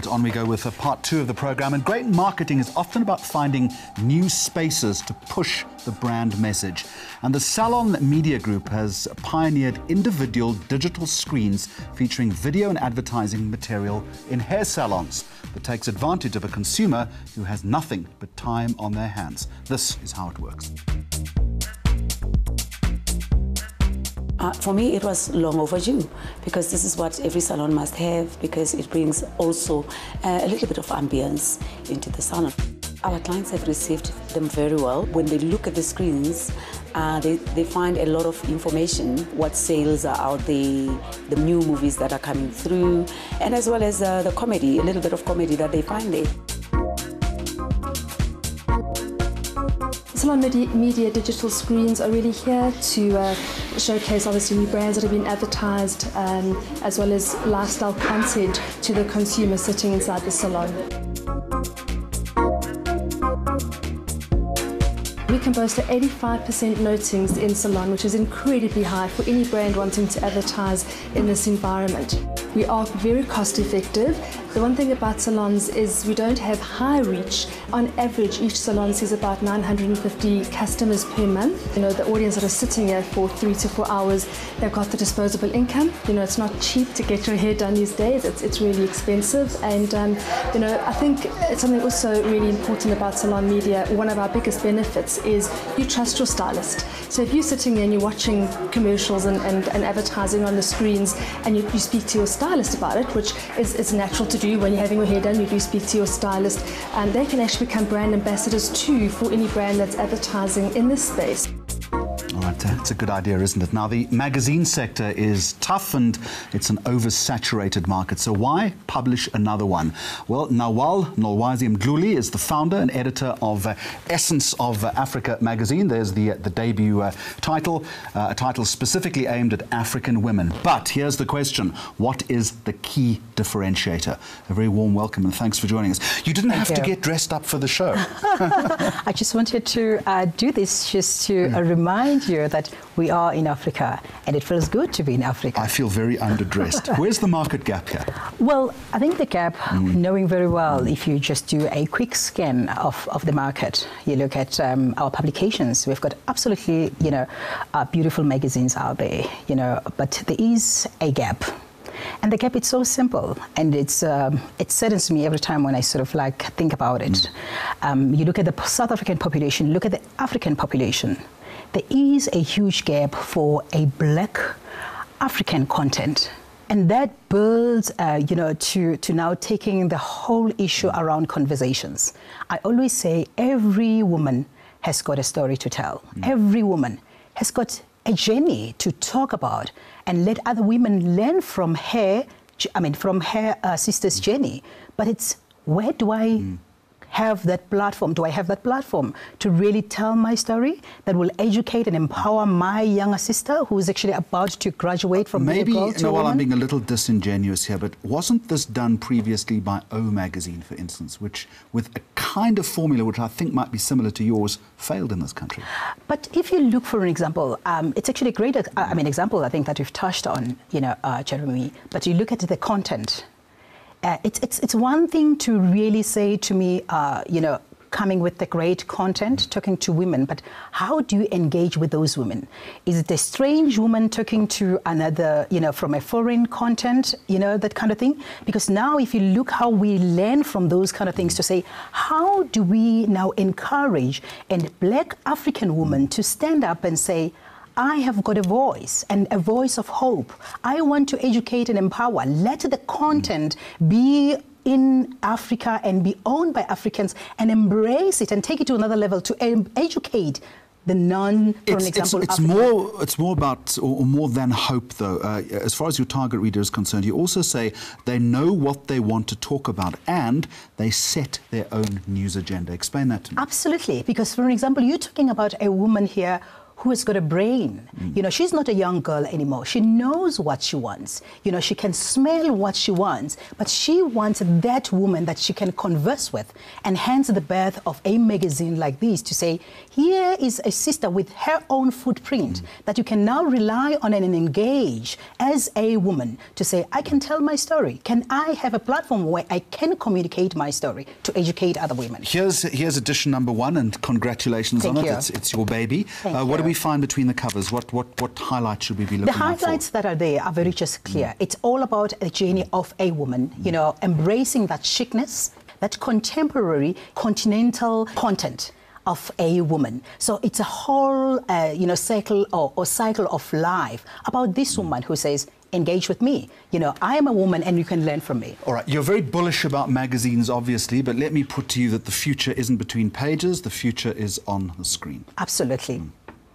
Right, on we go with part 2 of the program. And great marketing is often about finding new spaces to push the brand message. And the Salon Media Group has pioneered individual digital screens featuring video and advertising material in hair salons that takes advantage of a consumer who has nothing but time on their hands. This is how it works. For me, it was long overdue, because this is what every salon must have, because it brings also a little bit of ambience into the salon. Our clients have received them very well. When they look at the screens, they find a lot of information, what sales are out there, the new movies that are coming through, and as well as the comedy, a little bit of comedy that they find there. Salon Media digital screens are really here to showcase obviously new brands that have been advertised, as well as lifestyle content to the consumer sitting inside the salon. We can boast an 85% notings in salon, which is incredibly high for any brand wanting to advertise in this environment. We are very cost effective. The one thing about salons is we don't have high reach. On average, each salon sees about 950 customers per month. You know, the audience that are sitting here for 3 to 4 hours, they've got the disposable income. You know, it's not cheap to get your hair done these days. It's really expensive. And, you know, I think it's something also really important about Salon Media. One of our biggest benefits is you trust your stylist. So if you're sitting there and you're watching commercials and advertising on the screens, and you speak to your stylist about it, which is natural to do when you're having your hair done, you do speak to your stylist, and they can actually become brand ambassadors too for any brand that's advertising in this space. All right, that's a good idea, isn't it? Now, the magazine sector is tough and it's an oversaturated market. So why publish another one? Well, Nawaal Nolwazi Mdluli is the founder and editor of Essence of Africa magazine. There's the debut title, a title specifically aimed at African women. But here's the question. What is the key differentiator? A very warm welcome and thanks for joining us. You didn't have to get dressed up for the show. I just wanted to do this just to remind you that we are in Africa and it feels good to be in Africa. I feel very underdressed. Where's the market gap here? Well, I think the gap, knowing very well, if you just do a quick scan of the market, you look at our publications, we've got absolutely, you know, beautiful magazines out there, you know, but there is a gap. And the gap is so simple, and it saddens me every time when I sort of like think about it. You look at the South African population, look at the African population. There is a huge gap for a black African content. And that builds, you know, to now taking the whole issue around conversations. I always say every woman has got a story to tell. Every woman has got a journey to talk about and let other women learn from her, from her sister's journey. But it's, where do I have that platform? Do I have that platform to really tell my story that will educate and empower my younger sister who is actually about to graduate from being a girl to a woman? I'm being a little disingenuous here, but wasn't this done previously by O Magazine, for instance, which, with a kind of formula which I think might be similar to yours, failed in this country? But if you look for an example, it's actually a great example I think that we've touched on, you know, Jeremy, but you look at the content. It's one thing to really say to me, you know, coming with the great content, talking to women, but how do you engage with those women? Is it a strange woman talking to another, you know, from a foreign content, you know, that kind of thing? Because now if you look how we learn from those kind of things to say, how do we now encourage a black African woman to stand up and say, I have got a voice, and a voice of hope. I want to educate and empower. Let the content be in Africa and be owned by Africans, and embrace it and take it to another level to educate the It's more about, or more than hope, though. As far as your target reader is concerned, you also say they know what they want to talk about and they set their own news agenda. Explain that to me. Absolutely, because for example, you're talking about a woman here who has got a brain. You know, she's not a young girl anymore. She knows what she wants. You know, she can smell what she wants, but she wants that woman that she can converse with. And hence the birth of a magazine like this to say, here is a sister with her own footprint that you can now rely on and engage as a woman to say, I can tell my story. Can I have a platform where I can communicate my story to educate other women? Here's edition number 1, and congratulations on it. It's your baby. What do we find between the covers? What highlights should we be looking at? The highlights that are there are very just clear. It's all about a journey of a woman, you know, embracing that chicness, that contemporary continental content of a woman. So it's a whole, you know, cycle or cycle of life about this woman who says, engage with me. You know, I am a woman and you can learn from me. All right, you're very bullish about magazines, obviously, but let me put to you that the future isn't between pages, the future is on the screen. Absolutely.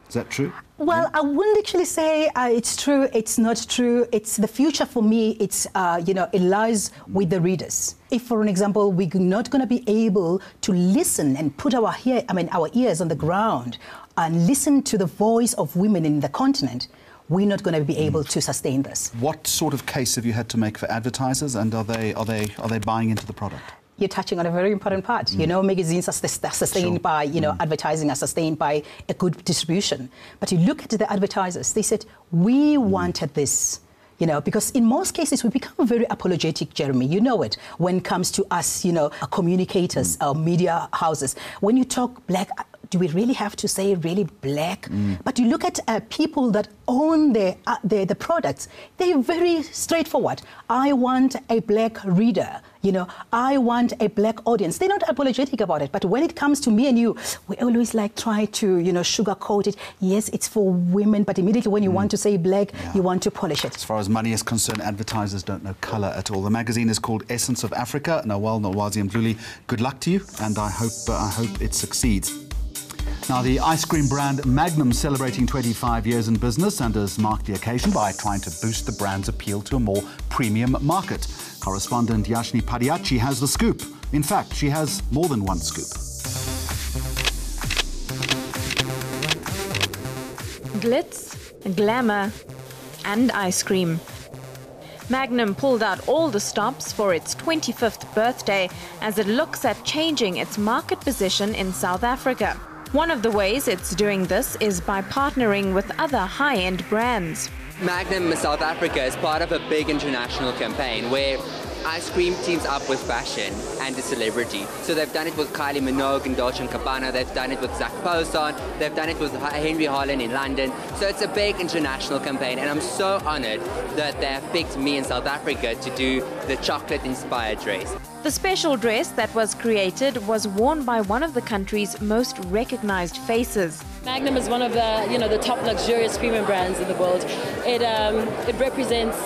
Is that true? Well, I wouldn't actually say it's true, it's not true. It's the future for me, it's, you know, it lies with the readers. If, for an example, we're not going to be able to listen and put our ears on the ground and listen to the voice of women in the continent, we're not going to be able to sustain this. What sort of case have you had to make for advertisers, and are they buying into the product? You're touching on a very important part. You know, magazines are sustained by, you know, advertising are sustained by a good distribution. But you look at the advertisers, they said, we wanted this. You know, because in most cases, we become very apologetic, Jeremy. You know it, when it comes to us, you know, communicators, media houses. When you talk black, do we really have to say really black? But you look at people that own the products, they're very straightforward. I want a black reader, you know, I want a black audience. They're not apologetic about it. But when it comes to me and you, we always like try to, you know, sugarcoat it. Yes, it's for women, but immediately when you want to say black, you want to polish it. As far as money is concerned, advertisers don't know colour at all. The magazine is called Essence of Africa. Nawaal Nolwazi Mdluli, good luck to you, and I hope it succeeds. Now, the ice cream brand Magnum celebrating 25 years in business and has marked the occasion by trying to boost the brand's appeal to a more premium market. Correspondent Yashni Padiachi has the scoop. In fact, she has more than one scoop. Glitz, glamour, and ice cream. Magnum pulled out all the stops for its 25th birthday as it looks at changing its market position in South Africa. One of the ways it's doing this is by partnering with other high-end brands. Magnum South Africa is part of a big international campaign where ice cream teams up with fashion and a celebrity. So they've done it with Kylie Minogue and Dolce & Gabbana, they've done it with Zach Poson, they've done it with Henry Holland in London. So it's a big international campaign, and I'm so honored that they have picked me in South Africa to do the chocolate-inspired dress. The special dress that was created was worn by one of the country's most recognized faces. Magnum is one of the, you know, the top luxurious premium brands in the world. It represents,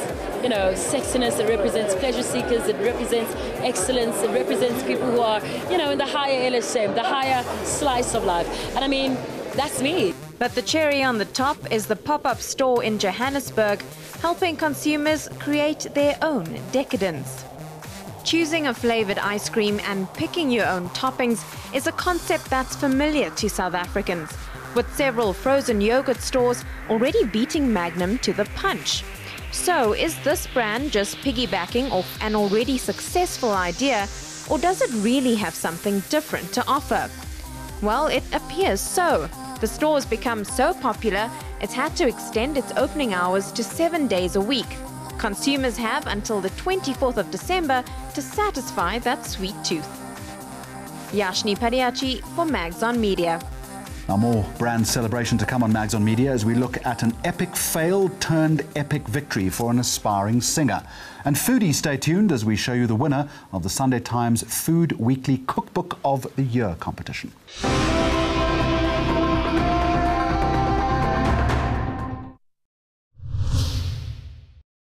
you know, sexiness, it represents pleasure seekers, it represents excellence, it represents people who are, you know, in the higher LSM, the higher slice of life. And I mean, that's me. But the cherry on the top is the pop-up store in Johannesburg, helping consumers create their own decadence. Choosing a flavored ice cream and picking your own toppings is a concept that's familiar to South Africans, with several frozen yogurt stores already beating Magnum to the punch. So is this brand just piggybacking off an already successful idea, or does it really have something different to offer? Well, it appears so. The store's become so popular, it's had to extend its opening hours to 7 days a week. Consumers have until the 24th of December to satisfy that sweet tooth. Yashni Padiachi for Mags on Media. Now, more brand celebration to come on Mags on Media as we look at an epic fail turned epic victory for an aspiring singer. And foodies, stay tuned as we show you the winner of the Sunday Times Food Weekly Cookbook of the Year competition.